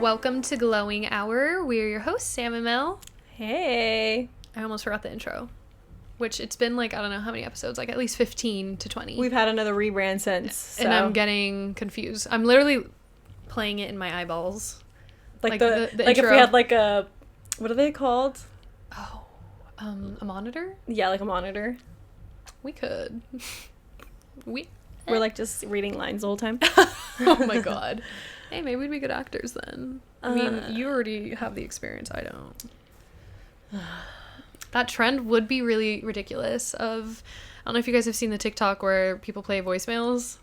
Welcome to Glowing Hour. We're your hosts, Sam and Mel. Hey. I almost forgot the intro, which it's been like, I don't know how many episodes, like at least 15 to 20. We've had another rebrand since. So. And I'm getting confused. I'm literally playing it in my eyeballs. Like the like intro. If we had like a, what are they called? Oh, a monitor? Yeah, like a monitor. We could. We're like just reading lines the whole time. Oh my god. Hey, maybe we'd be good actors then. I mean, you already have the experience. I don't. That trend would be really ridiculous. I don't know if you guys have seen the TikTok where people play voicemails.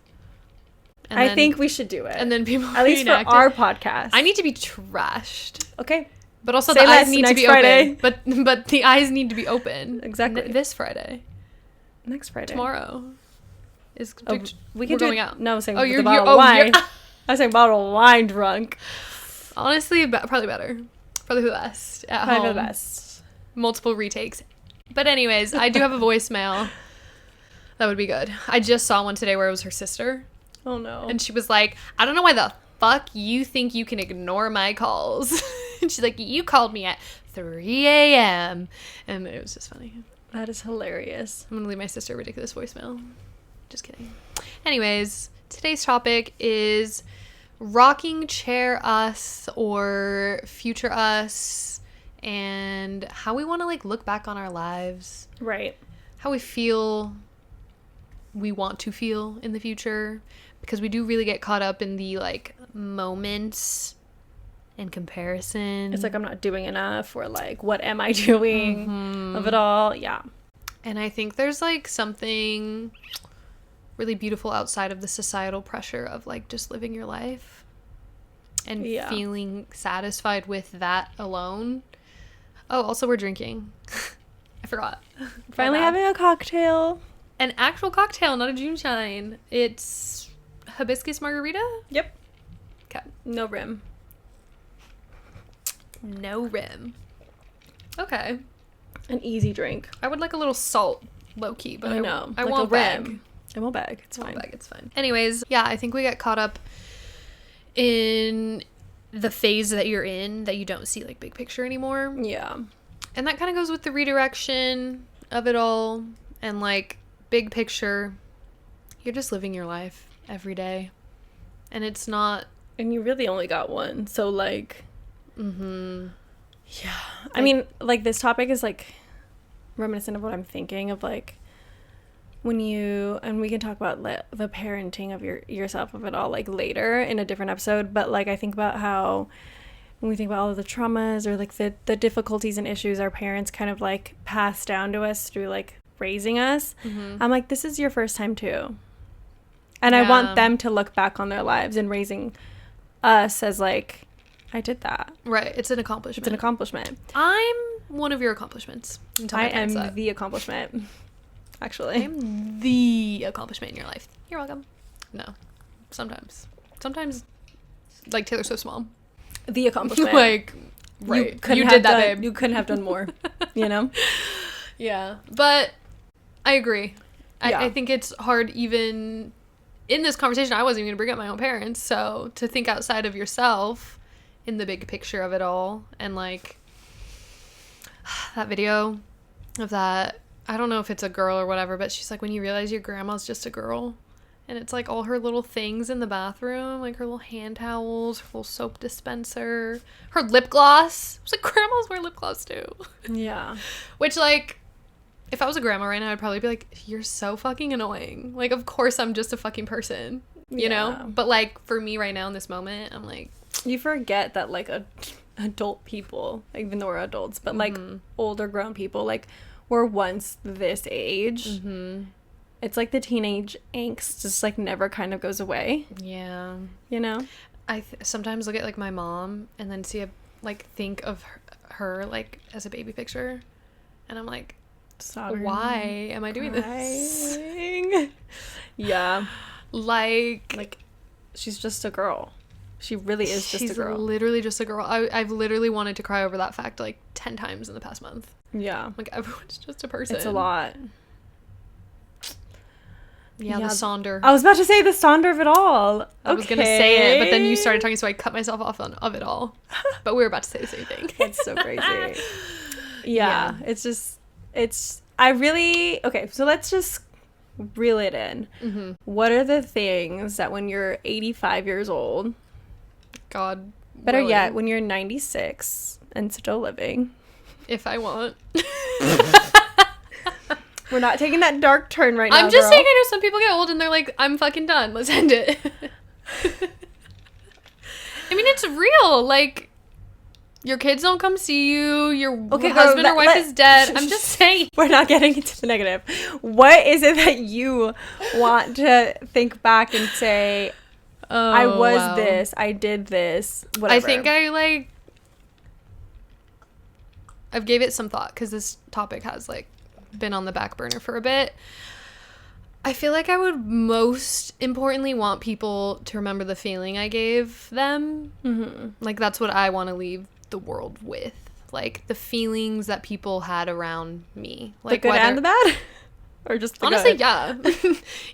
I think we should do it. And then people at least for our podcast. I need to be trashed. Okay. But also the eyes need to be open. But the eyes need to be open. Exactly. This Friday. Next Friday. Tomorrow. We can going out. No, I'm saying you're the bottle of wine. I was saying bottle of wine drunk. Honestly, probably better. Probably for the best. At probably home. for the best. Multiple retakes. But anyways, I do have a voicemail. That would be good. I just saw one today where it was her sister. Oh no. And she was like, I don't know why the fuck you think you can ignore my calls. And she's like, you called me at 3 a.m. And it was just funny. That is hilarious. I'm gonna leave my sister a ridiculous voicemail. Just kidding. Anyways, today's topic is rocking chair us or future us and how we want to like look back on our lives. Right. How we feel we want to feel in the future, because we do really get caught up in the like moments and comparison. It's like I'm not doing enough, or like what am I doing of it all. Yeah. And I think there's like something really beautiful outside of the societal pressure of like just living your life and feeling satisfied with that alone. Oh, also we're drinking. I forgot. Finally having a cocktail. An actual cocktail, not a June shine. It's hibiscus margarita? Yep. Okay. No rim. No rim. Okay. An easy drink. I would like a little salt, low key, but I know. I won't bag. I won't bag. It's fine. It's fine. Anyways, yeah, I think we get caught up in the phase that you're in that you don't see like big picture anymore. Yeah. And that kind of goes with the redirection of it all, and like big picture, you're just living your life every day. And it's not, and you really only got one. So like yeah. Like, I mean, like this topic is like reminiscent of what I'm thinking of, like when you, and we can talk about the parenting of yourself of it all like later in a different episode, but like I think about how when we think about all of the traumas or like the difficulties and issues our parents kind of like pass down to us through like raising us, I'm like, this is your first time too. And I want them to look back on their lives and raising us as like, I did that. Right. It's an accomplishment. It's an accomplishment. I'm one of your accomplishments. I am the accomplishment. Actually. I'm the accomplishment in your life. You're welcome. No. Sometimes, like Taylor Swift's mom. The accomplishment. Like, right. You did that, babe. You couldn't have done more, you know? Yeah. But I agree. Yeah. I think it's hard, even in this conversation, I wasn't even going to bring up my own parents. So to think outside of yourself in the big picture of it all. And like that video of that, I don't know if it's a girl or whatever, but she's like, when you realize your grandma's just a girl, and it's like all her little things in the bathroom, like her little hand towels, her little soap dispenser, her lip gloss. I was like, grandmas wear lip gloss too. Yeah. Which, like, if I was a grandma right now, I'd probably be like, you're so fucking annoying. Like, of course I'm just a fucking person, you know? But like, for me right now in this moment, I'm like, you forget that like adult people, even though we're adults, but like older grown people, like, were once this age. It's like the teenage angst just like never kind of goes away. Yeah. You know? I sometimes look at like my mom and then think of her like as a baby picture, and I'm like, why am I doing this? Yeah. Like she's just a girl. She really is just a girl. She's literally just a girl. I've literally wanted to cry over that fact like 10 times in the past month. Yeah. Like, everyone's just a person. It's a lot. Yeah, the Sonder. I was about to say the Sonder of it all. I was going to say it, but then you started talking, so I cut myself off of it all. But we were about to say the same thing. It's so crazy. Yeah, it's just, okay, so let's just reel it in. Mm-hmm. What are the things that when you're 85 years old, God, better yet, when you're 96 and still living, if I want. We're not taking that dark turn right now, I'm just girl. saying, I know some people get old and they're like, I'm fucking done. Let's end it. I mean, it's real. Like, your kids don't come see you. Your husband or wife is dead. I'm just saying. We're not getting into the negative. What is it that you want to think back and say, I was this, I did this, whatever? I think I've gave it some thought because this topic has, like, been on the back burner for a bit. I feel like I would most importantly want people to remember the feeling I gave them. Mm-hmm. Like, that's what I want to leave the world with. Like, the feelings that people had around me. Like, the good and the bad? Or just the honestly, good? Yeah.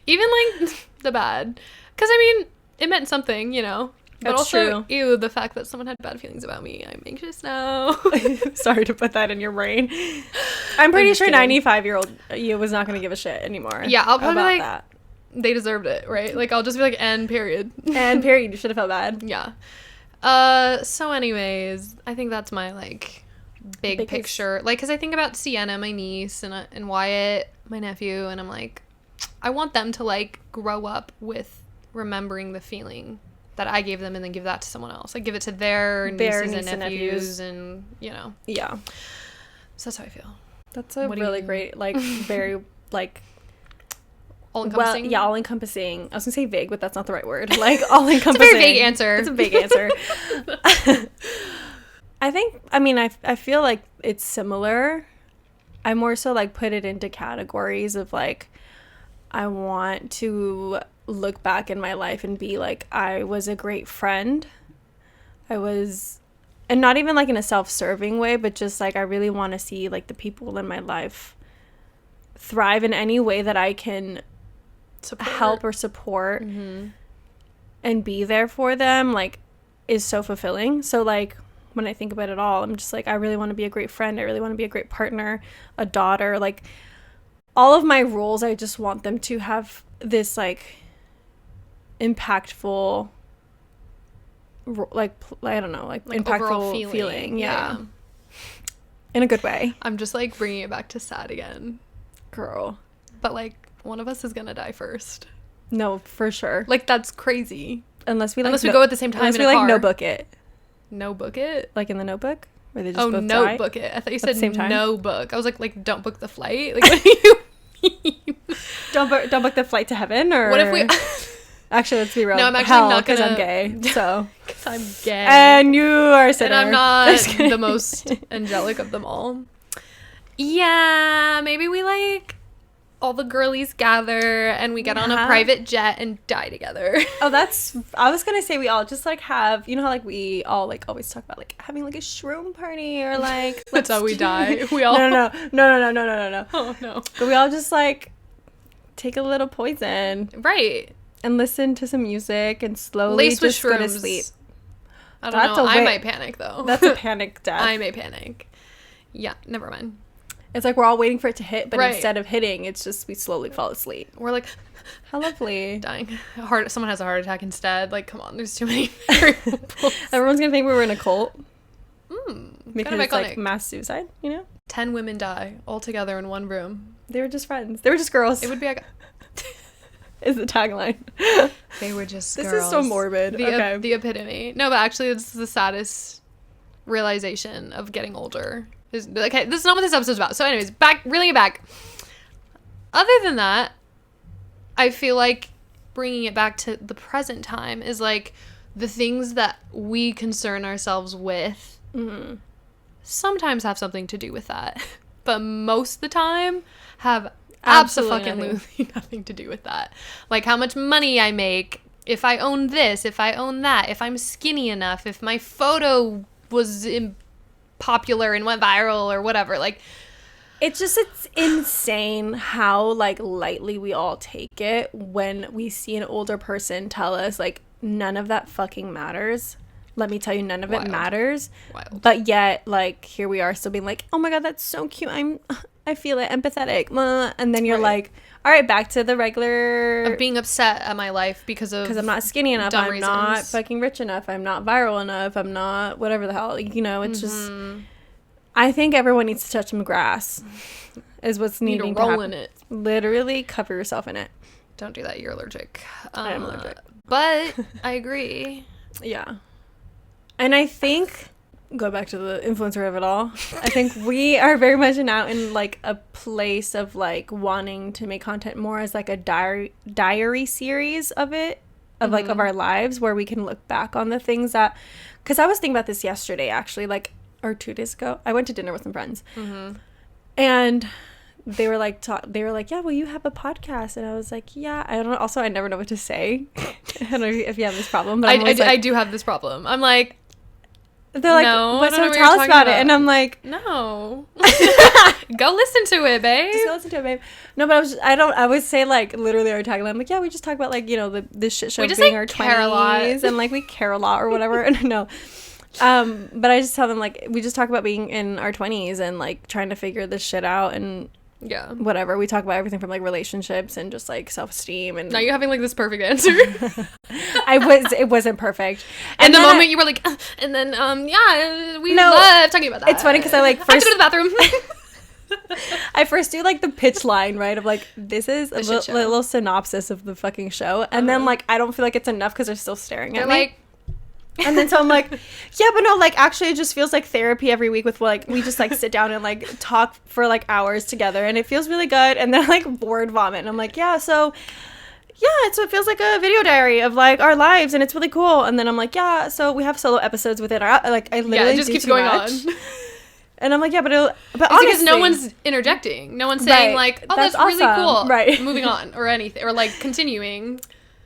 Even, like, the bad. Because, I mean, it meant something, you know? But That's also, true. Ew, the fact that someone had bad feelings about me. I'm anxious now. Sorry to put that in your brain. I'm pretty sure kidding. 95-year-old you was not going to give a shit anymore. Yeah, I'll probably about like, that. They deserved it, right? Like, I'll just be like, and period. And period. You should have felt bad. Yeah. So anyways, I think that's my, like, big picture. Like, because I think about Sienna, my niece, and Wyatt, my nephew, and I'm like, I want them to, like, grow up with remembering the feeling that I gave them and then give that to someone else. Like, give it to their nieces and nephews and, you know. Yeah. So that's how I feel. That's a really great, like, very, like... all-encompassing? Well, yeah, all-encompassing. I was going to say vague, but that's not the right word. Like, all-encompassing. It's a very vague answer. It's a vague answer. I feel like it's similar. I more so, like, put it into categories of, like, I want to look back in my life and be like, I was a great friend. And not even, like, in a self-serving way, but just, like, I really want to see, like, the people in my life thrive in any way that I can help or support and be there for them, like, is so fulfilling. So, like, when I think about it all, I'm just like, I really want to be a great friend. I really want to be a great partner, a daughter. Like, all of my roles, I just want them to have this, like, impactful, like, I don't know, like impactful feeling. Yeah. In a good way. I'm just, like, bringing it back to sad again. Girl. But, like, one of us is gonna die first. No, for sure. Like, that's crazy. Unless we go at the same time unless in we, a like, car. notebook it. Notebook it? Like, in the Notebook? Where they just both notebook die? it. I thought you At the said same time? no book. I was like, don't book the flight? Like, what do you mean? Don't book the flight to heaven, or... What if we... Actually, let's be real. No, I'm actually Hell, not gonna... because I'm gay, so... Because I'm gay. And you are a sinner. And I'm not the most angelic of them all. Yeah, maybe we, like... all the girlies gather and we get on a private jet and die together. Oh, I was gonna say we all just, like, have, you know how, like, we all, like, always talk about, like, having, like, a shroom party, or, like, that's how we die. We all no. Oh no. But we all just, like, take a little poison, right, and listen to some music and slowly lace with just shrooms. go to sleep. I don't know. I might panic though. That's a panic death. I may panic. Yeah, never mind. It's like we're all waiting for it to hit, but right. Instead of hitting, it's just we slowly fall asleep. We're like, how lovely. Dying. Someone has a heart attack instead. Like, come on, there's too many variables. Everyone's gonna think we were in a cult. Because kind of it's like mass suicide, you know? 10 women die all together in one room. They were just friends. They were just girls. It would be like... is the tagline. They were just this girls. This is so morbid. The epitome. No, but actually, this is the saddest realization of getting older. Okay, this is not what this episode's about. So anyways, reeling it back. Other than that, I feel like bringing it back to the present time is, like, the things that we concern ourselves with sometimes have something to do with that. But most of the time have absolutely nothing to do with that. Like, how much money I make, if I own this, if I own that, if I'm skinny enough, if my photo was popular and went viral or whatever. Like, it's insane how like lightly we all take it when we see an older person tell us like none of that fucking matters. Let me tell you, none of it matters. Wild. But yet, like, here we are still being like, oh my God, that's so cute. I feel it, empathetic. And then you're like, all right, back to the regular. Of being upset at my life because I'm not skinny enough. I'm reasons. not fucking rich enough. I'm not viral enough. I'm not whatever the hell. You know, it's just. I think everyone needs to touch some grass. Is what's needing to happen. Roll in it. Literally cover yourself in it. Don't do that. You're allergic. I am allergic. But I agree. Yeah. And I think, go back to the influencer of it all, I think we are very much now in like a place of like wanting to make content more as like a diary series of it, of like of our lives, where we can look back on the things that, because I was thinking about this yesterday actually, like, or 2 days ago. I went to dinner with some friends and they were like, yeah, well, you have a podcast. And I was like, yeah, I don't know. Also, I never know what to say. I don't know if you have this problem, but I do have this problem. I'm like, they're like, no, but so tell us about it. And I'm like, no. Go listen to it, babe. Just go listen to it, babe. No, but I always say like literally our tagline. I'm like, yeah, we just talk about like, you know, this shit show being our 20s and like we care a lot or whatever. And no. But I just tell them like, we just talk about being in our 20s and like trying to figure this shit out and yeah, whatever. We talk about everything from like relationships and just like self-esteem. And now you're having like this perfect answer. It wasn't perfect. And the moment you were like, and then yeah, we love talking about that. It's funny because I like first I have to go to the bathroom. I first do like the pitch line, right, of like, this is a little synopsis of the fucking show, and then like I don't feel like it's enough because they're still staring at me. Like, and then so I'm like, yeah, but no, like actually it just feels like therapy every week with like, we just like sit down and like talk for like hours together and it feels really good. And then like word vomit. And I'm like, yeah, so yeah, it feels like a video diary of like our lives and it's really cool. And then I'm like, yeah, so we have solo episodes within our, like I literally it just keeps going on. And I'm like, yeah, but honestly, because no one's interjecting. No one's saying like, oh, that's really awesome. Cool. Right. Moving on or anything or like continuing.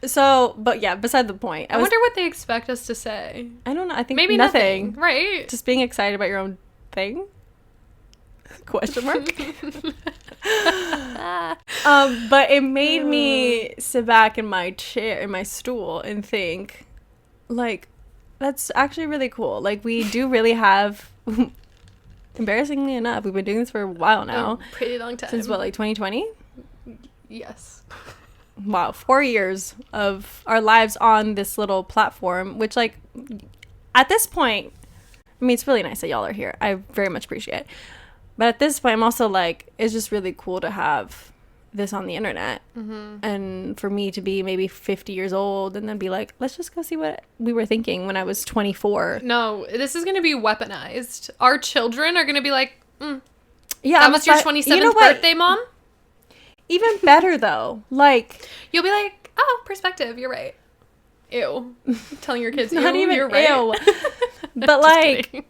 So, but yeah, beside the point. I wonder what they expect us to say. I don't know. I think maybe nothing. Right. Just being excited about your own thing? Question mark? But it made me sit back in my chair, in my stool, and think, like, that's actually really cool. Like, we do really have, embarrassingly enough, we've been doing this for a while now. A pretty long time. Since what, like 2020? Yes. Wow, 4 years of our lives on this little platform, which like at this point, I mean, it's really nice that y'all are here. I very much appreciate it. But at this point, I'm also like, it's just really cool to have this on the internet. And for me to be maybe 50 years old and then be like, let's just go see what we were thinking when I was 24. No, this is going to be weaponized. Our children are going to be like, yeah, that was your 27th birthday, Mom? Even better though, like you'll be like, oh, perspective, you're right. Ew. Telling your kids, not even you're right. Ew. But like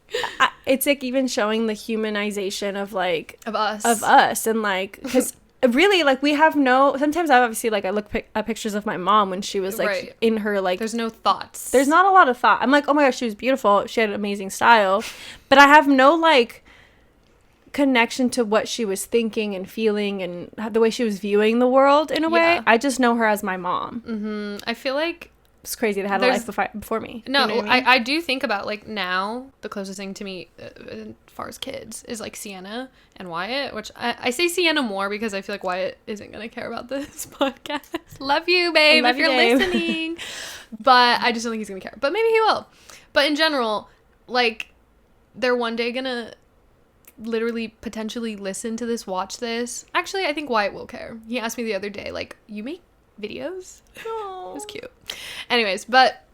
it's like even showing the humanization of like of us and like, because really like we have no, sometimes I obviously like I look at pictures of my mom when she was like in her like, there's no thoughts, there's not a lot of thought. I'm like, oh my gosh, she was beautiful, she had an amazing style, but I have no like connection to what she was thinking and feeling and the way she was viewing the world in a way. I just know her as my mom. I feel like it's crazy to have a life before me. No, you know what I mean? I do think about like now the closest thing to me as far as kids is like Sienna and Wyatt, which I say Sienna more because I feel like Wyatt isn't gonna care about this podcast. Love you, babe, if you're listening. But I just don't think he's gonna care, but maybe he will. But in general, like, they're one day gonna literally potentially listen to this, watch this. Actually, I think Wyatt will care. He asked me the other day, like, you make videos? Oh, it was cute. Anyways, but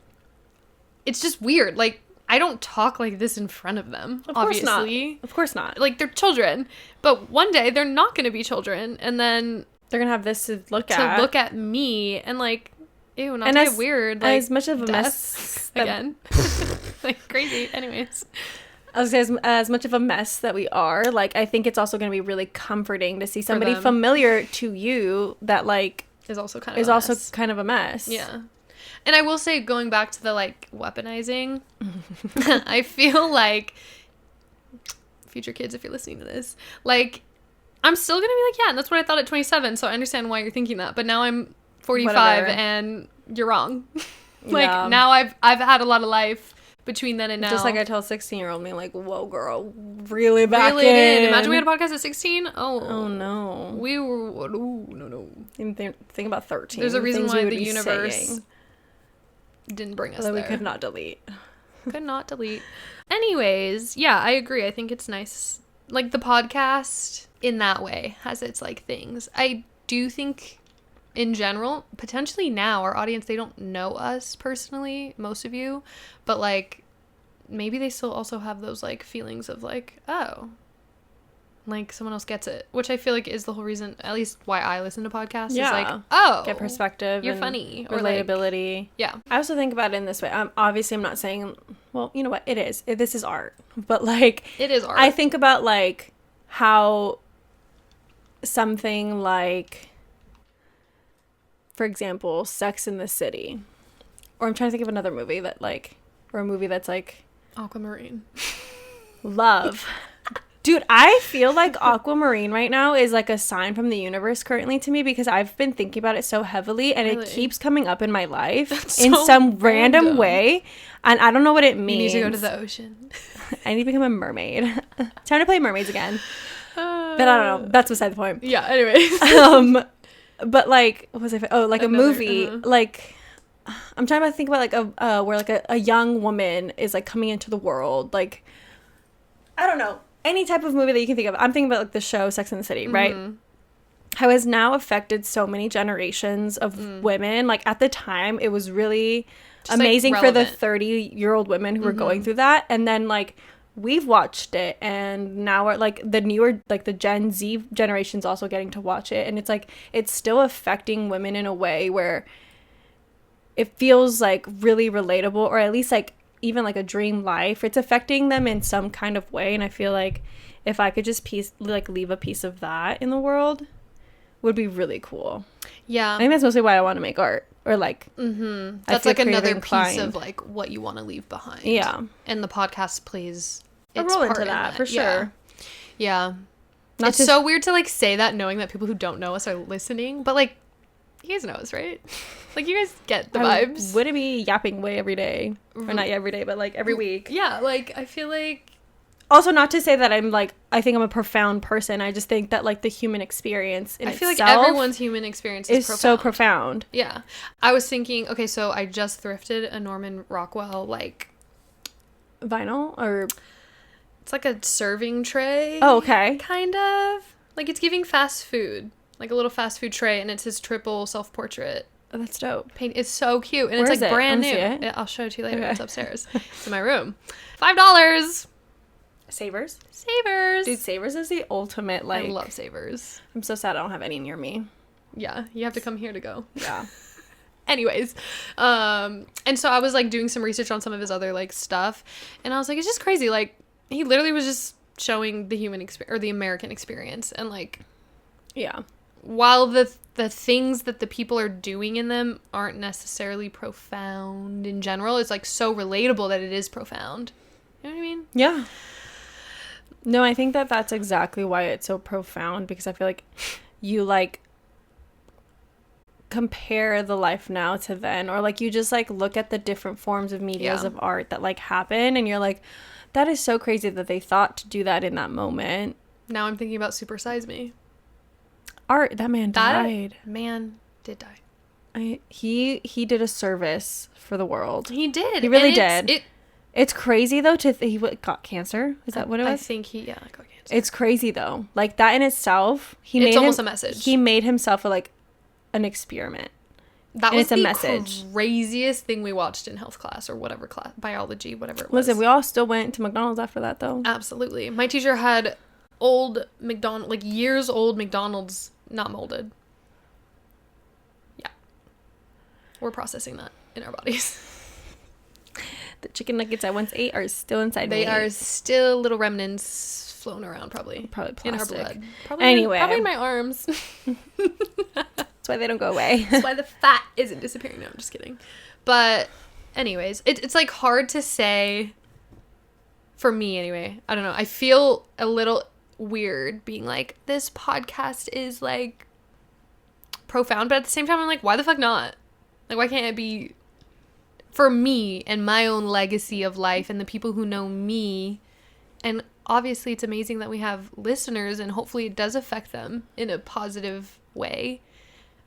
it's just weird. Like, I don't talk like this in front of them, obviously. Of course not. Like, they're children. But one day, they're not going to be children. And then they're going to have this to look at. To look at me and, like, ew, not to get weird. Like, as much of a mess. Again. Like, crazy. Anyways. I was gonna say, as much of a mess that we are, like, I think it's also going to be really comforting to see somebody familiar to you that, like, is also kind of a mess. Yeah. And I will say, going back to the, like, weaponizing, I feel like, future kids, if you're listening to this, like, I'm still gonna be like, yeah, and that's what I thought at 27, so I understand why you're thinking that. But now I'm 45 Whatever. and you're wrong. Like, Yeah. now I've had a lot of life between then and now. Just like I tell 16-year-old me, like, whoa, girl, really back really in. did. Imagine we had a podcast at 16. Oh, no. We were, no. Even think about 13. There's a reason things why we would the be universe saying didn't bring us that there. we could not delete. Could not delete. Anyways, yeah, I agree. I think it's nice. Like, the podcast in that way has its, like, things. I do think, in general, potentially now, our audience, they don't know us personally, most of you, but, like, maybe they still also have those, like, feelings of, like, oh, like, someone else gets it, which I feel like is the whole reason, at least why I listen to podcasts, is like, oh, get perspective, you're and funny, or relatability. Like, yeah, I also think about it in this way. Obviously, I'm not saying, well, you know what, this is art, but like, it is art. I think about like how something like, for example, Sex in the City, or I'm trying to think of another movie that like, or a movie that's like Aquamarine. love. Dude, I feel like Aquamarine right now is like a sign from the universe currently to me, because I've been thinking about it so heavily, and Really? It keeps coming up in my life That's in so some random random. way, and I don't know what it means. You need to go to the ocean. I need to become a mermaid. Time to play mermaids again. But I don't know. That's beside the point. Yeah, anyways. But like, what was I? Oh, like Another, a movie. Like, I'm trying to think about like where like a young woman is like coming into the world. Like, I don't know. Any type of movie that you can think of. I'm thinking about like the show Sex and the City, right? How has now affected so many generations of women. Like, at the time, it was really Just, amazing like, for the relevant. 30-year-old women who were going through that. And then like, we've watched it, and now we're like the newer, like the Gen Z generation's also getting to watch it, and it's like it's still affecting women in a way where it feels like really relatable, or at least like even like a dream life. It's affecting them in some kind of way, and I feel like if I could just leave a piece of that in the world, would be really cool. Yeah, I think that's mostly why I want to make art, or like that's like another piece of like what you want to leave behind. Yeah, and the podcast plays a role into that for sure. Yeah. Not It's just so weird to like say that knowing that people who don't know us are listening, but like, you guys know us, right? Like, you guys get the vibes. Wouldn't be yapping way every day, or not every day, but like every week. Yeah, like I feel like, also, not to say that I'm like, I think I'm a profound person. I just think that like the human experience in I feel like itself everyone's human experience is profound. so profound. Yeah. I was thinking, okay, so I just thrifted a Norman Rockwell, like, Vinyl, or it's like a serving tray. oh, okay. Kind of. Like, it's giving fast food. Like a little fast food tray, and it's his triple self-portrait. Oh, that's dope. Paint. It's so cute, and Where it's is like it? brand Let new. me see it. I'll show it to you later. Okay. It's upstairs. It's in my room. $5. Savers? Savers. Dude, Savers is the ultimate, like... I love Savers. I'm so sad I don't have any near me. Yeah, you have to come here to go. Yeah. Anyways, and so I was like doing some research on some of his other like stuff, and I was like, it's just crazy. Like, he literally was just showing the human experience, or the American experience, and like, Yeah. while the things that the people are doing in them aren't necessarily profound in general, it's like so relatable that it is profound. You know what I mean? Yeah. No, I think that that's exactly why it's so profound, because I feel like you like compare the life now to then, or like you just like look at the different forms of medias of art that like happen, and you're like, that is so crazy that they thought to do that in that moment. Now I'm thinking about Super Size Me. Art, that man died. Man did die. He did a service for the world. He did. He really And did. It's crazy though he got cancer. Is that what it was? I think he got cancer. It's crazy though. Like that in itself, It's almost a message. He made himself like an experiment. That and was it's a the message. Craziest thing we watched in health class, or whatever class, biology, whatever it was. Listen, we all still went to McDonald's after that though. Absolutely. My teacher had old McDonald's, like years old McDonald's, not molded. Yeah. We're processing that in our bodies. The chicken nuggets I once ate are still inside me. They are still little remnants floating around, probably plastic. in our blood. Probably Anyway. probably in my arms. That's why they don't go away. That's why the fat isn't disappearing. No, I'm just kidding. But anyways, it's like hard to say, for me anyway. I don't know. I feel a little weird being like, this podcast is like profound, but at the same time I'm like, why the fuck not? Like, why can't it be for me and my own legacy of life and the people who know me? And obviously it's amazing that we have listeners, and hopefully it does affect them in a positive way.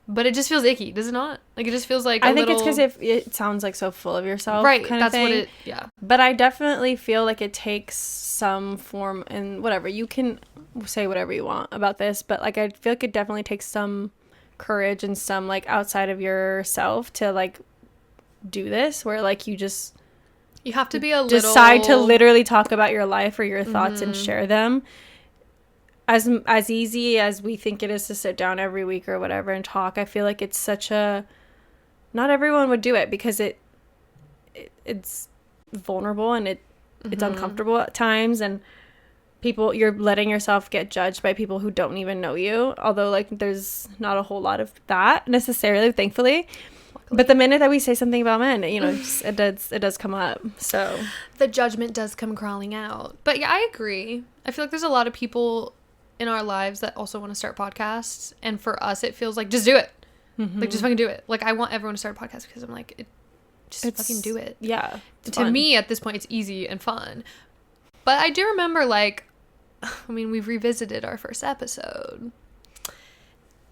But it just feels icky, does it not? Like, it just feels like I think it's because it sounds like so full of yourself, right? Kind that's of thing. What it. Yeah. But I definitely feel like it takes some form, and whatever, you can say whatever you want about this, but like I feel like it definitely takes some courage and some like outside of yourself to like do this, where like you have to be decide to literally talk about your life or your thoughts and share them. As easy as we think it is to sit down every week or whatever and talk, I feel like it's such a, not everyone would do it because it's vulnerable and it's uncomfortable at times, and you're letting yourself get judged by people who don't even know you, although like there's not a whole lot of that necessarily, thankfully. But the minute that we say something about men, you know, it does come up. So the judgment does come crawling out. But yeah, I agree. I feel like there's a lot of people in our lives that also want to start podcasts, and for us it feels like, just do it. Like, just fucking do it. Like, I want everyone to start a podcast because I'm like, just fucking do it. Yeah, to me at this point it's easy and fun. But I do remember, like, I mean, we've revisited our first episode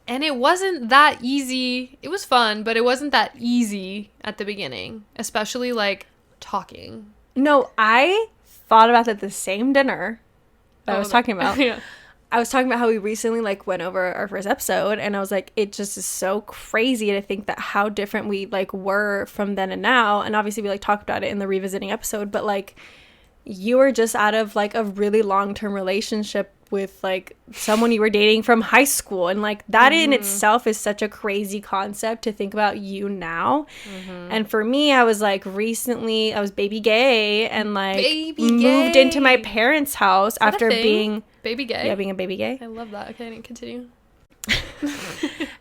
and it wasn't that easy. It was fun, but it wasn't that easy at the beginning, especially like talking. No, I thought about that the same dinner that I was talking about. Yeah. I was talking about how we recently like went over our first episode, and I was like, it just is so crazy to think that how different we like were from then and now. And obviously we like talked about it in the revisiting episode, but like you were just out of like a really long-term relationship with like someone you were dating from high school, and like that in itself is such a crazy concept to think about you now. And for me, I was like, recently I was baby gay and like moved into my parents' house after being baby gay. Yeah, being a baby gay. I love that. Okay, I didn't continue.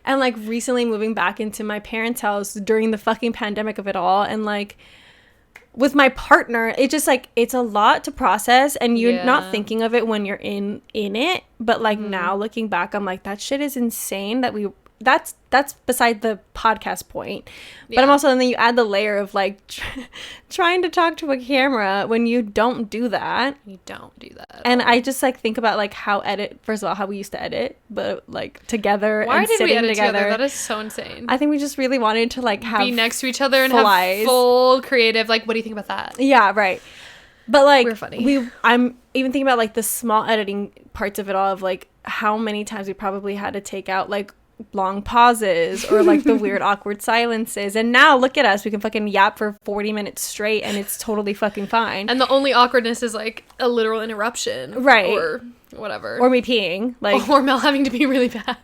And like recently moving back into my parents' house during the fucking pandemic of it all, and like with my partner, it just like, it's a lot to process, and you're not thinking of it when you're in it, but like now looking back, I'm like, that shit is insane that that's beside the podcast point. But I'm also, and then you add the layer of like trying to talk to a camera when you don't do that. And I just like think about like first of all, how we used to edit, but like together. Why and did sitting we edit together? together? That is so insane. I think we just really wanted to like be next to each other and have full creative, like, what do you think about that? Yeah, right. But like, we're funny. I'm even thinking about like the small editing parts of it all, of like how many times we probably had to take out like long pauses or like the weird awkward silences, and now look at us, we can fucking yap for 40 minutes straight and it's totally fucking fine, and the only awkwardness is like a literal interruption, right, or whatever, or me peeing, like, or Mel having to be really bad.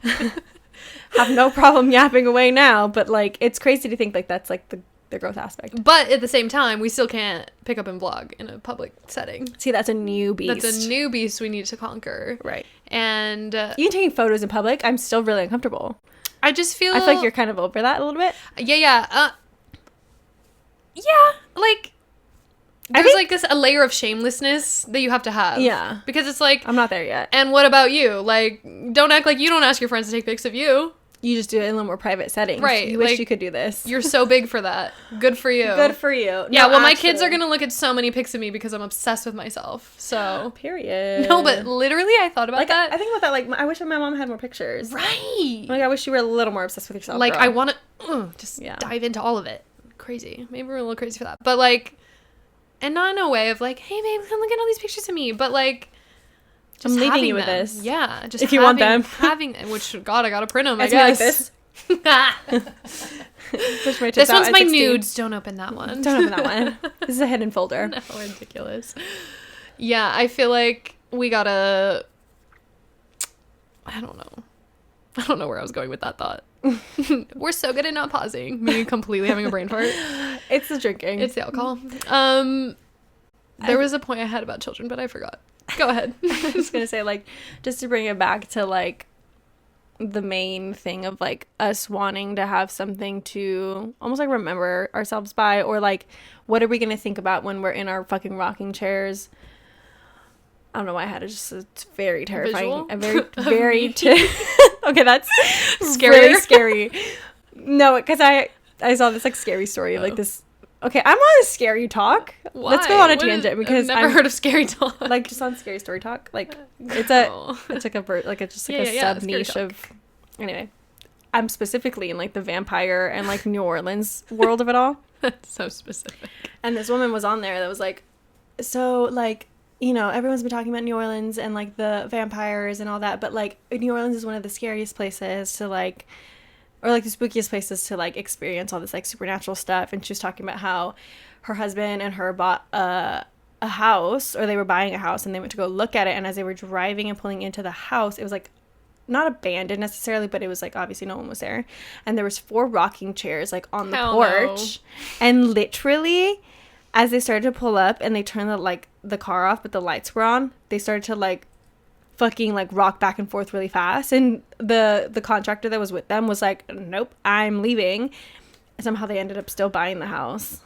Have no problem yapping away now, but like it's crazy to think like that's like the growth aspect. But at the same time, we still can't pick up and vlog in a public setting. See, that's a new beast. That's a new beast we need to conquer. Right. And even taking photos in public, I'm still really uncomfortable. I feel like you're kind of over that a little bit. Yeah. Like, there's like a layer of shamelessness that you have to have. Yeah. Because it's like, I'm not there yet. And what about you? Like, don't act like you don't ask your friends to take pics of you. You just do it in a little more private settings. Right. You wish you could do this. You're so big for that. Good for you. Good for you. Yeah, well, my kids are going to look at so many pics of me because I'm obsessed with myself. So. Period. No, but literally, I thought about that. I think about that. Like, I wish my mom had more pictures. Right. Like, I wish you were a little more obsessed with yourself. Like, girl. I want to just dive into all of it. Crazy. Maybe we're a little crazy for that. But, like, and not in a way of, like, hey, babe, come look at all these pictures of me. But, like, I'm leaving you with this. Yeah. Just if you want them. Which, God, I got to print them, I Like guess. this. This one's my nudes. Don't open that one. Don't open that one. This is a hidden folder. No, ridiculous. Yeah, I feel like we gotta. I don't know where I was going with that thought. We're so good at not pausing. Me completely having a brain fart. It's the drinking. It's the alcohol. There was a point I had about children, but I forgot. Go ahead. I was gonna say, like, just to bring it back to like the main thing of like us wanting to have something to almost like remember ourselves by, or like what are we gonna think about when we're in our fucking rocking chairs. I don't know why I had it. Just it's very terrifying. Visual? A very okay, that's Scarier? really scary. No, because I saw this like scary story of like this. Okay, I'm on a scary talk. Why? Let's go on a What tangent is, because I've never I'm heard of scary talk. like just on scary story talk. Like it's Girl. like a just like Yeah, a yeah, sub scary niche talk. of. Anyway, I'm specifically in like the vampire and like New Orleans world of it all. That's so specific. And this woman was on there that was like, so like, you know, everyone's been talking about New Orleans and like the vampires and all that, but like New Orleans is one of the scariest places to like, or like the spookiest places to like experience all this like supernatural stuff. And she was talking about how her husband and her bought a house, or they were buying a house, and they went to go look at it. And as they were driving and pulling into the house, it was like not abandoned necessarily, but it was like obviously no one was there, and there was 4 rocking chairs like on the porch. And literally as they started to pull up and they turned the car off but the lights were on, they started to like fucking like rock back and forth really fast, and the contractor that was with them was like, nope, I'm leaving. Somehow they ended up still buying the house.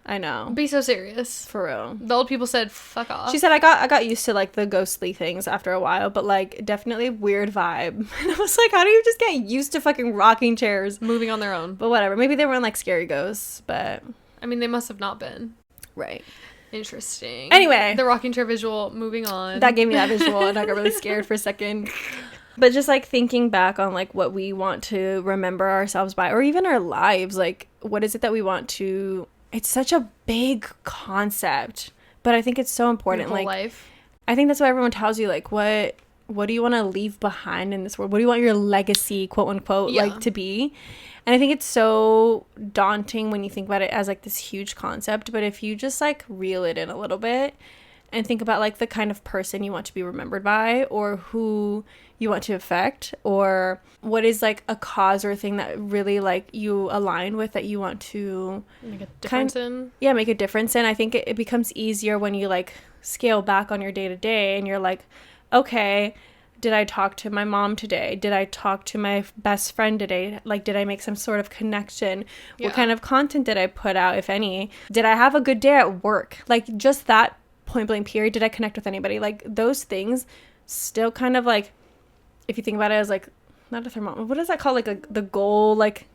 I know. Be so serious. For real. The old people said, fuck off. She said, I got used to, like, the ghostly things after a while, but, like, definitely weird vibe. And I was like, how do you just get used to fucking rocking chairs? Moving on their own. But whatever. Maybe they weren't, like, scary ghosts, but... I mean, they must have not been. Right. Interesting. Anyway. The rocking chair visual, moving on. That gave me that visual, and I got really scared for a second. But just, like, thinking back on, like, what we want to remember ourselves by, or even our lives, like, what is it that we want to... It's such a big concept, but I think it's so important. Your whole like, life. I think that's what everyone tells you. Like, what do you want to leave behind in this world? What do you want your legacy, quote unquote, like to be? And I think it's so daunting when you think about it as like this huge concept. But if you just like reel it in a little bit and think about like the kind of person you want to be remembered by, or who you want to affect, or what is like a cause or a thing that really like you align with, that you want to make a difference in. Yeah, make a difference in. I think it becomes easier when you like scale back on your day to day and you're like, okay, did I talk to my mom today? Did I talk to my best friend today? Like, did I make some sort of connection? Yeah. What kind of content did I put out, if any? Did I have a good day at work? Like, just that point blank period. Did I connect with anybody? Like, those things still kind of like, if you think about it as like, not a thermometer, what is that called? Like the goal, like,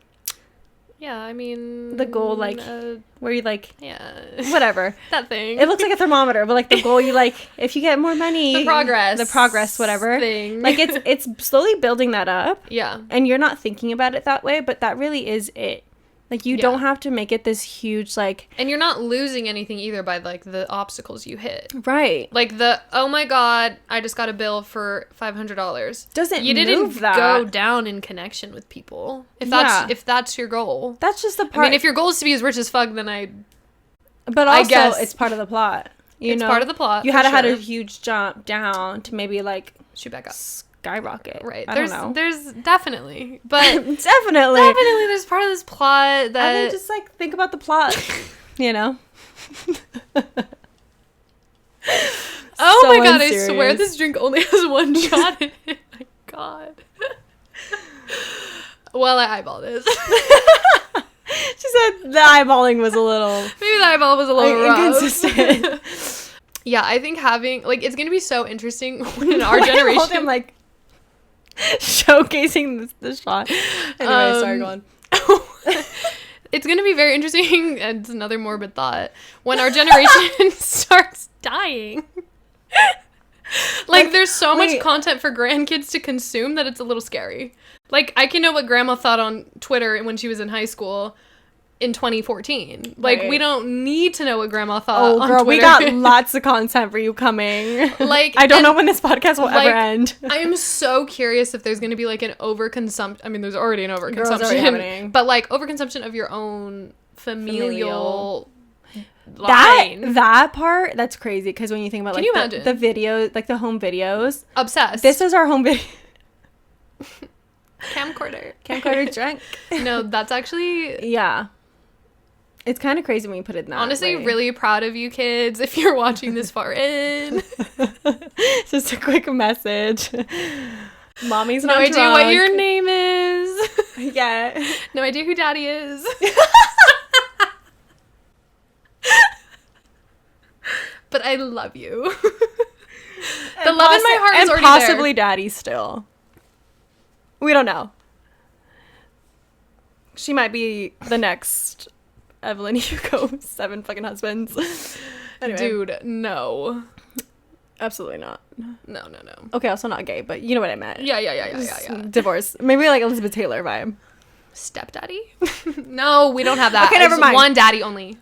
yeah, I mean, the goal, like, where you like, yeah, whatever. That thing. It looks like a thermometer, but like the goal, you like, if you get more money, the progress, whatever thing. Like it's slowly building that up. Yeah. And you're not thinking about it that way, but that really is it. Like, you don't have to make it this huge, like... And you're not losing anything either by, like, the obstacles you hit. Right. Like, oh my god, I just got a bill for $500. Doesn't You didn't move that. go down in connection with people. If that's your goal. That's just the part... I mean, if your goal is to be as rich as fuck, then But also, I guess it's part of the plot. It's part of the plot, You for had to had sure. a huge jump down to maybe, like... Shoot back up. Skyrocket. Right. I don't know. There's definitely. But... Definitely there's part of this plot that... I mean, just, like, think about the plot. You know? Oh So my god, unserious. I swear this drink only has one shot in it. My god. Well, I eyeballed this. She said the eyeballing was a little... Maybe the eyeball was a little like, rough. inconsistent. Yeah, I think having... Like, it's going to be so interesting in our generation. I'm, like, showcasing this shot. Anyway, sorry, go on. It's going to be very interesting, and it's another morbid thought, when our generation starts dying. Like, there's so much content for grandkids to consume that it's a little scary. Like, I can know what grandma thought on Twitter when she was in high school in 2014. Like, we don't need to know what grandma thought on Twitter. We got lots of content for you coming. Like, I don't know when this podcast will ever end. I am so curious if there's going to be, like, an overconsumption. I mean, there's already an already overconsumption. happening. But, like, overconsumption of your own familial line. That part, that's crazy, because when you think about, Can like, you imagine? the video, like, the home videos. Obsessed. This is our home video. Camcorder drunk. No, that's actually... Yeah. It's kind of crazy when you put it in that honestly, way. really proud of you kids if you're watching this far in. Just a quick message. Mommy's no not idea drunk. what your name is. Yeah. No idea who daddy is. But I love you. The love in my heart is already possibly there. daddy still. We don't know. She might be the next Evelyn Hugo, 7 fucking husbands. Anyway. Dude, no. Absolutely not. No. Okay, also not gay, but you know what I meant. Yeah. Divorce. Maybe like Elizabeth Taylor vibe. Stepdaddy? No, we don't have that. Okay, never mind. One daddy only.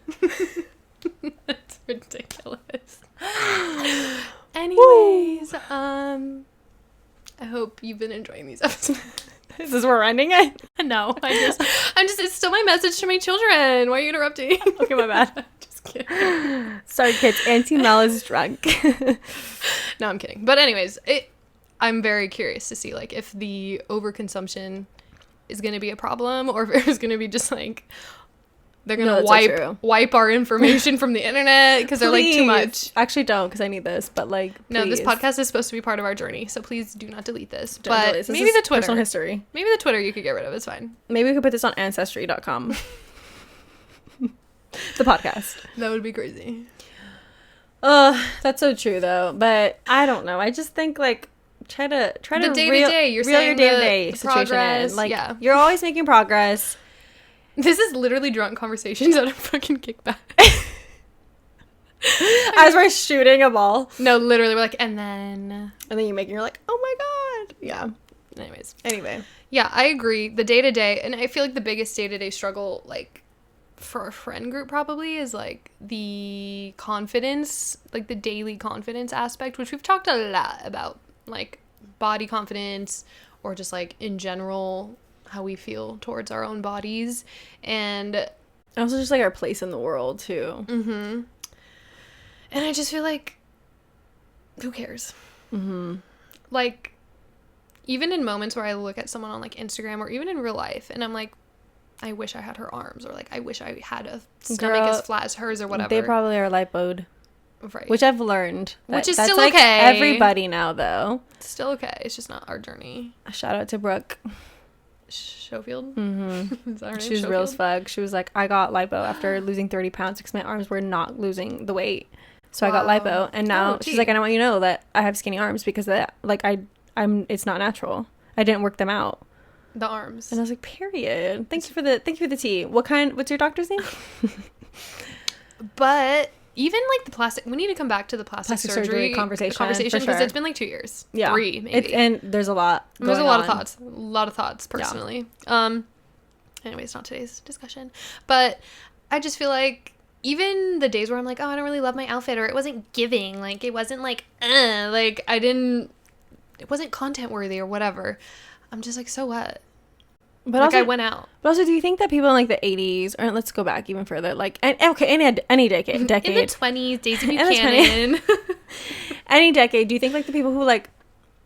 That's ridiculous. Anyways, I hope you've been enjoying these episodes. Is this where we're ending it? No, I'm just, it's still my message to my children. Why are you interrupting? Okay, my bad. Just kidding. Sorry, kids. Auntie Mel is drunk. No, I'm kidding. But anyways, I'm very curious to see, like, if the overconsumption is going to be a problem, or if it's going to be just, like, they're going to wipe our information from the internet because they're, like, too much. Actually, don't, because I need this, but, like, no, please. this podcast is supposed to be part of our journey, so please do not delete this. Don't delete this. Maybe This the is Twitter. personal history. Maybe the Twitter you could get rid of. It's fine. Maybe we could put this on Ancestry.com. The podcast. That would be crazy. That's so true, though. But I don't know. I just think, like, try to the day-to-day. You're reel saying your day-to-day the situation progress, in. Like, yeah. you're always making progress. This is literally drunk conversations at a fucking kickback. As we're shooting a ball. No, literally, we're like, and then you make it, you're like, oh my god. Yeah. Anyways. Anyway. Yeah, I agree. The day-to-day, and I feel like the biggest day-to-day struggle, like, for our friend group probably is, like, the confidence, like, the daily confidence aspect, which we've talked a lot about, like, body confidence, or just, like, in general, how we feel towards our own bodies, and also just, like, our place in the world, too. Mm-hmm. And I just feel like, who cares? Mm-hmm. Like, even in moments where I look at someone on, like, Instagram or even in real life, and I'm like, I wish I had her arms, or, like, I wish I had a stomach as flat as hers, or whatever. They probably are lipoed. Right. Which I've learned. Which is that's still like okay. Everybody now, though. It's still okay. It's just not our journey. A shout out to Brooke. Schofield? Mm-hmm. Is that her name? She was real as fuck. She was like, I got lipo after losing 30 pounds because my arms were not losing the weight. So I got lipo. And now she's like, and I want you to know that I have skinny arms because of that. Like, it's not natural. I didn't work them out. The arms. And I was like, period. Thank you for the tea. What's your doctor's name? But even, like, the plastic, we need to come back to the plastic surgery conversation because sure. it's been like 2 years. Yeah. 3 maybe. And there's a lot There's a lot on. of thoughts personally. Yeah. Anyways, not today's discussion, but I just feel like even the days where I'm like, oh, I don't really love my outfit, or it wasn't giving, like, it wasn't like it wasn't content worthy or whatever, I'm just like, so what? But like, also, I went out. But also, do you think that people in, like, the 80s, or let's go back even further, like, any decade. In the 20s, Daisy Buchanan. Any decade, do you think, like, the people who, like,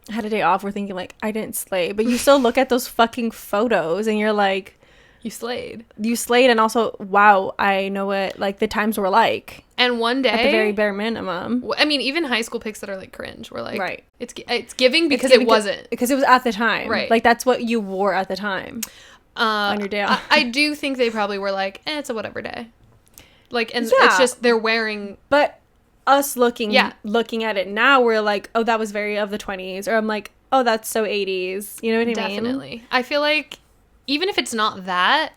had a day off were thinking, like, I didn't slay, but you still look at those fucking photos and you're like, You slayed. And also, wow, I know what, like, the times were like. And one day, at the very bare minimum. I mean, even high school pics that are, like, cringe, were like, right. It's giving because it wasn't. Because it was at the time. Right. Like, that's what you wore at the time. On your day off. I do think they probably were like, it's a whatever day. Like, and yeah. it's just, they're wearing. But us looking at it now, we're like, oh, that was very of the 20s. Or I'm like, oh, that's so 80s. You know what I mean? Definitely. I feel like, even if it's not that,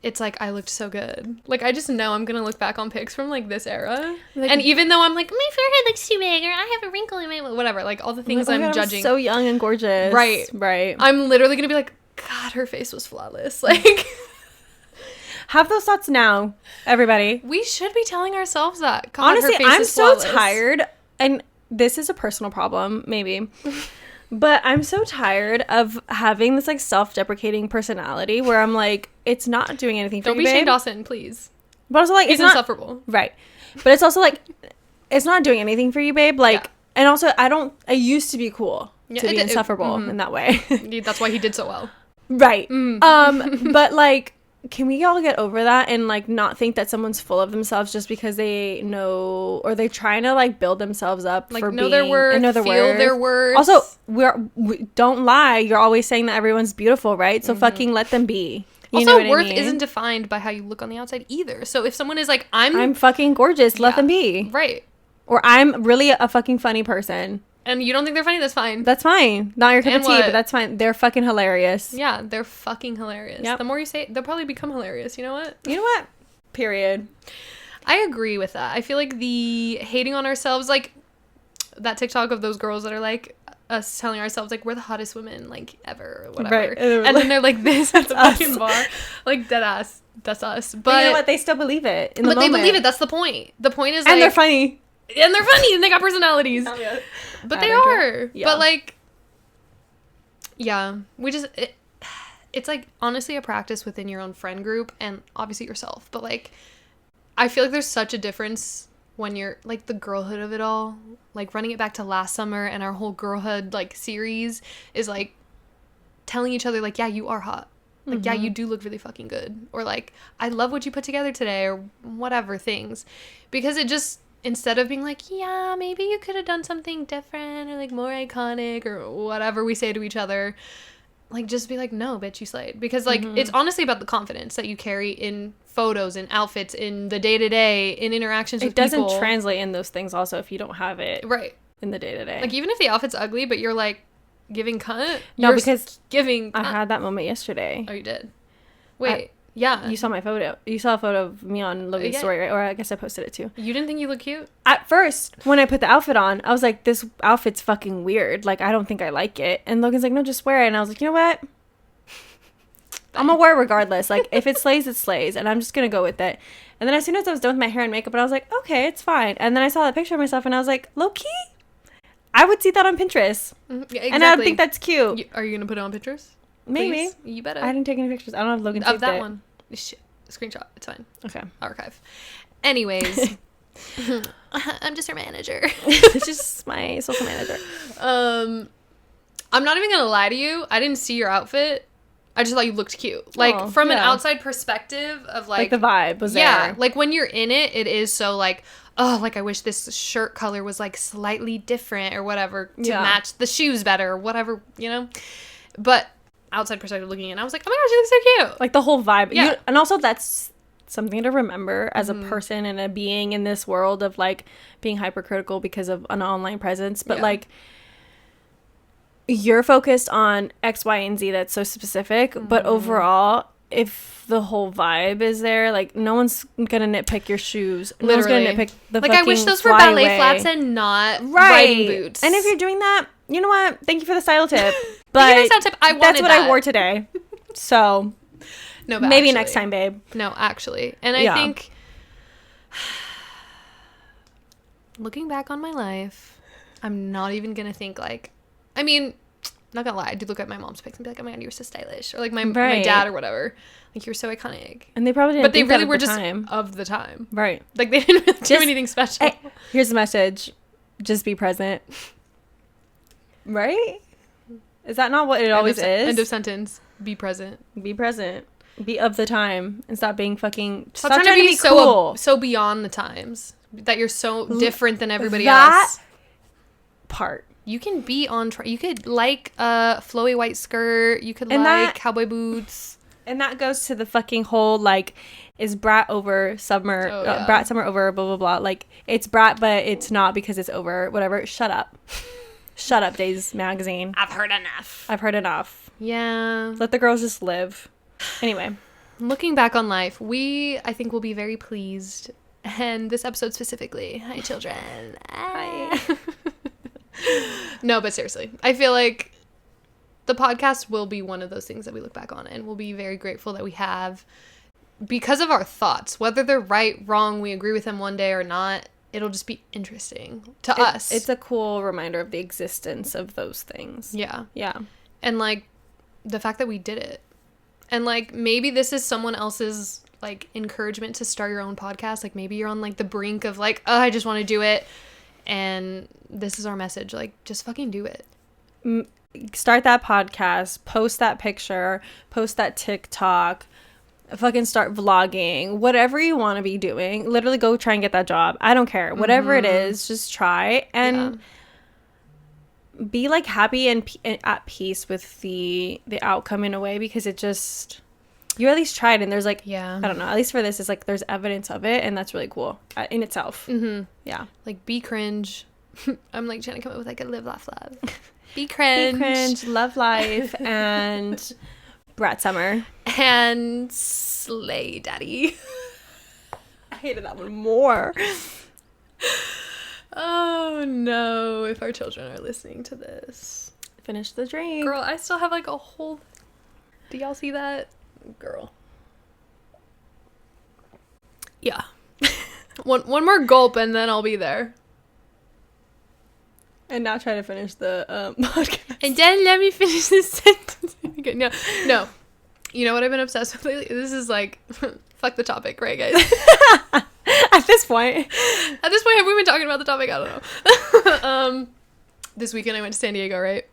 it's like, I looked so good. Like, I just know I'm going to look back on pics from, like, this era. Like, and even though I'm like, my forehead looks too big, or I have a wrinkle in my, whatever, like, all the things I'm judging. So young and gorgeous. Right. I'm literally going to be like, God, her face was flawless. Like, have those thoughts now, everybody. We should be telling ourselves that. God, honestly, her face I'm is so flawless. tired, and this is a personal problem, maybe. But I'm so tired of having this, like, self-deprecating personality where I'm like, it's not doing anything for Don't you, be babe. Shane Dawson, please. But also, like, He's it's insufferable. Right. But it's also, like, it's not doing anything for you, babe. Like, yeah. And also, I used to be cool to be insufferable in that way. That's why he did so well. Right. But, like, can we all get over that and, like, not think that someone's full of themselves just because they know, or they're trying to, like, build themselves up, like, for know their worth, feel their worth. Also, we don't lie. You're always saying that everyone's beautiful, right? So fucking let them be. You also, know what worth I mean? isn't defined by how you look on the outside either. So if someone is like, I'm fucking gorgeous, let them be. Right. Or I'm really a fucking funny person. And you don't think they're funny? That's fine. That's fine. Not your cup And of tea, what? but that's fine. They're fucking hilarious. Yeah, they're fucking hilarious. Yep. The more you say it, they'll probably become hilarious. You know what? You know what? Period. I agree with that. I feel like the hating on ourselves, like that TikTok of those girls that are like us telling ourselves like we're the hottest women like ever or whatever. Right. And then they're like this at the fucking bar. Like dead ass. That's us. But you know what? They still believe it in the moment. moment. They believe it. That's the point. The point is and like, they're funny. And they're funny and they got personalities. But they are. Yeah. But like, yeah, we just, it's like honestly a practice within your own friend group and obviously yourself. But like, I feel like there's such a difference when you're like the girlhood of it all, like running it back to last summer and our whole girlhood like series is like telling each other like, yeah, you are hot. Like, yeah, you do look really fucking good. Or like, I love what you put together today or whatever things. Because it just, instead of being like, yeah, maybe you could have done something different or like more iconic or whatever we say to each other, like just be like, no, bitch, you slayed. Because like it's honestly about the confidence that you carry in photos and outfits, in the day-to-day, in interactions with people. It doesn't translate in those things also if you don't have it right in the day-to-day. Like even if the outfit's ugly but you're like giving cunt, no, because giving cunt. I had that moment yesterday. Oh, you did? Wait. Yeah. You saw my photo. You saw a photo of me on Logan's story, right? Or I guess I posted it too. You didn't think you looked cute? At first, when I put the outfit on, I was like, this outfit's fucking weird. Like, I don't think I like it. And Logan's like, no, just wear it. And I was like, you know what? I'm gonna wear it regardless. Like, if it slays, it slays. And I'm just gonna go with it. And then as soon as I was done with my hair and makeup, and I was like, okay, it's fine. And then I saw that picture of myself, and I was like, low-key? I would see that on Pinterest. Yeah, exactly. And I would think that's cute. Are you gonna put it on Pinterest? Maybe. Please? You better. I didn't take any pictures. I don't know if Logan saved of that it. one. Screenshot. It's fine. Okay. Archive. Anyways. I'm just her manager. Just my social manager. I'm not even gonna lie to you. I didn't see your outfit. I just thought you looked cute. Like, from an outside perspective of, like... the vibe was there. Yeah. Like, when you're in it, it is so, like... Oh, like, I wish this shirt color was, like, slightly different or whatever to match the shoes better or whatever, you know? But outside perspective looking in, I was like, oh my gosh, she looks so cute. Like, the whole vibe. Yeah. And also, that's something to remember as a person and a being in this world of, like, being hypercritical because of an online presence. But, like, you're focused on X, Y, and Z that's so specific. But overall, if the whole vibe is there, like, no one's gonna nitpick your shoes. No one's gonna nitpick the like, fucking I wish those were ballet flats and not riding boots. And if you're doing that, you know what? Thank you for the style tip. But that's what I wore today. So no, but maybe actually, next time, babe. No, actually. And I think looking back on my life, I'm not even gonna think like, I mean, not gonna lie, I do look at my mom's pics and be like, oh my god, you were so stylish, or like my dad or whatever, like, you were so iconic. And they probably didn't, but they think really that were the just time. Of the time, right? Like, they didn't really do anything special. Hey, here's the message: just be present. Right? Is that not what it always is? End of sentence. Be present. Be present. Be of the time and stop being fucking. Stop trying to be so cool. So beyond the times that you're so different than everybody else. Part. You can be on. You could like a flowy white skirt. You could like cowboy boots. And that goes to the fucking whole, like, is brat over summer? Brat summer over blah blah blah. Like, it's brat, but it's not because it's over. Whatever. Shut up. Shut up, Days Magazine. I've heard enough. Yeah. Let the girls just live. Anyway. Looking back on life, I think will be very pleased. And this episode specifically. Hi, children. Hi. No, but seriously. I feel like the podcast will be one of those things that we look back on. And we'll be very grateful that we have. Because of our thoughts. Whether they're right, wrong, we agree with them one day or not. It'll just be interesting to us. It's a cool reminder of the existence of those things. Yeah. Yeah. And, like, the fact that we did it. And, like, maybe this is someone else's, like, encouragement to start your own podcast. Like, maybe you're on, like, the brink of, like, oh, I just want to do it. And this is our message. Like, just fucking do it. Start that podcast. Post that picture. Post that TikTok. Fucking start vlogging, whatever you want to be doing. Literally go try and get that job. I don't care. Whatever it is, just try and be, like, happy and at peace with the outcome in a way, because it just, you at least tried, and there's like, Yeah. I don't know, at least for this, it's like there's evidence of it, and that's really cool in itself. Yeah. Like, be cringe. I'm like trying to come up with like a live, laugh, love. Be cringe. Be cringe, love life, and Brat Summer. And slay daddy. I hated that one more. Oh no, if our children are listening to this. Finish the drink. Girl, I still have like a whole... Do y'all see that? Girl. Yeah. one more gulp and then I'll be there. And now try to finish the podcast. And then let me finish this sentence. No. You know what I've been obsessed with lately? This is like, fuck the topic, right, guys? At this point, have we been talking about the topic? I don't know. This weekend I went to San Diego, right?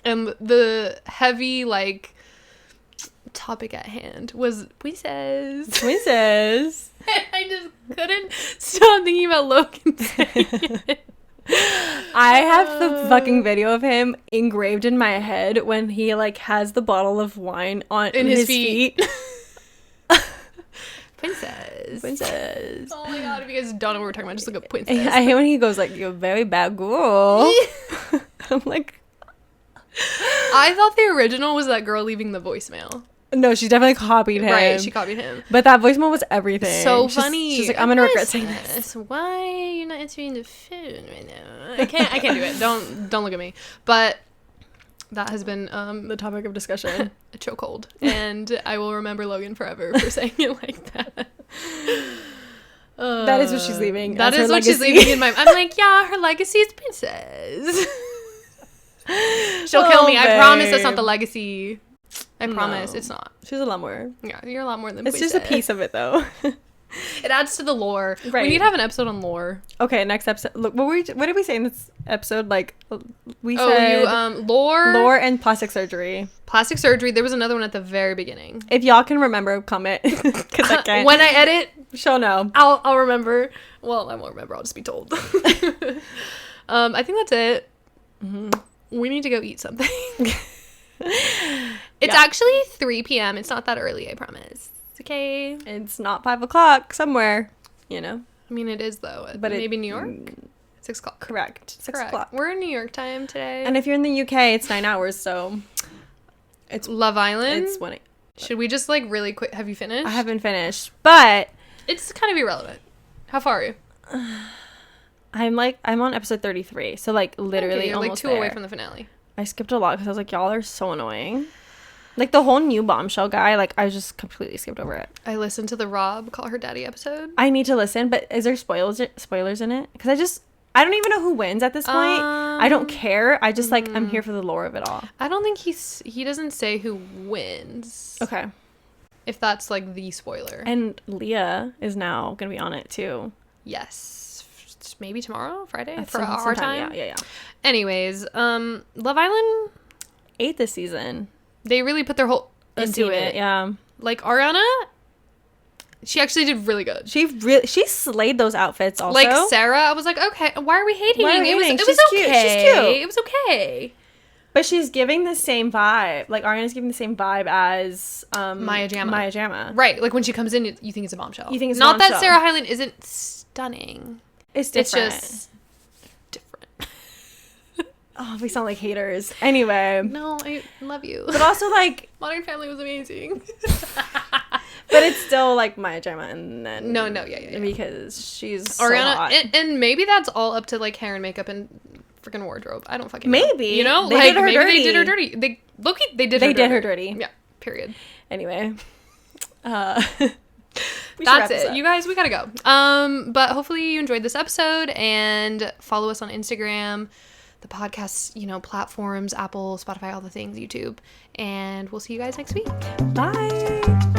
And the heavy, like, topic at hand was Quizzes. I just couldn't stop thinking about Logan saying it. I have the fucking video of him engraved in my head when he like has the bottle of wine on in his feet. Princess. Oh my god, if you guys don't know what we're talking about, just look up Princess. I hate when he goes like, "You're a very bad girl." I'm like, I thought the original was that girl leaving the voicemail. No, she definitely copied him. Right, she copied him. But that voicemail was everything. So funny. She's like, I'm gonna regret saying this. Why are you not answering the phone right now? I can't do it. Don't look at me. But that has been the topic of discussion. A chokehold. And I will remember Logan forever for saying it like that. That is what she's leaving. That is what she's leaving in my... I'm like, yeah, her legacy is Princess. She'll kill me. Babe. I promise that's not the legacy. I promise it's not. She's a lot more. Yeah, you're a lot more than It's Princess. just a piece of it, though. It adds to the lore. Right. We need to have an episode on lore. Okay, next episode. Look, what did we say in this episode? Like, we said lore and plastic surgery. Plastic surgery. There was another one at the very beginning. If y'all can remember, comment. Because I can't. When I edit, she'll know. I'll remember. Well, I won't remember. I'll just be told. I think that's it. Mm-hmm. We need to go eat something. It's actually 3 p.m. It's not that early, I promise. It's okay. It's not 5 o'clock somewhere, you know. I mean, it is, though. But maybe New York? 6 o'clock. Correct. 6 o'clock. We're in New York time today. And if you're in the UK, it's 9 hours, so... It's Love Island? It's when Should we just, like, really quick... Have you finished? I haven't finished, but... It's kind of irrelevant. How far are you? I'm on episode 33, so, like, literally you're almost like 2 away from the finale. I skipped a lot because I was like, y'all are so annoying. Like, the whole new bombshell guy, like, I just completely skipped over it. I listened to the Rob Call Her Daddy episode. I need to listen, but is there spoilers in it? Because I don't even know who wins at this point. I don't care. I just, like, I'm here for the lore of it all. I don't think he doesn't say who wins. Okay. If that's, like, the spoiler. And Leah is now going to be on it, too. Yes. Maybe tomorrow? Friday? For our time? Yeah. Anyways, Love Island... 8 this season. They really put their whole into it. Yeah. Like, Ariana, she actually did really good. She slayed those outfits also. Like, Sarah, I was like, okay, why are we hating? It was She's okay. Cute. She's cute. It was okay. But she's giving the same vibe. Like, Ariana's giving the same vibe as Maya Jama. Right. Like, when she comes in, you think it's a bombshell. You think it's not a bombshell. that Sarah Hyland isn't stunning. It's different. It's just different. Oh, we sound like haters. Anyway. No, I love you. But also, like... Modern Family was amazing. But it's still, like, Maya Jama and then... No, yeah. Because she's Ariana, so hot. And maybe that's all up to, like, hair and makeup and freaking wardrobe. I don't fucking know. Maybe. You know? They did her dirty. They did her dirty. Yeah, period. Anyway. That's it. You guys, we gotta go. But hopefully you enjoyed this episode and follow us on Instagram, the podcast, platforms, Apple, Spotify, all the things, YouTube. And we'll see you guys next week. Bye.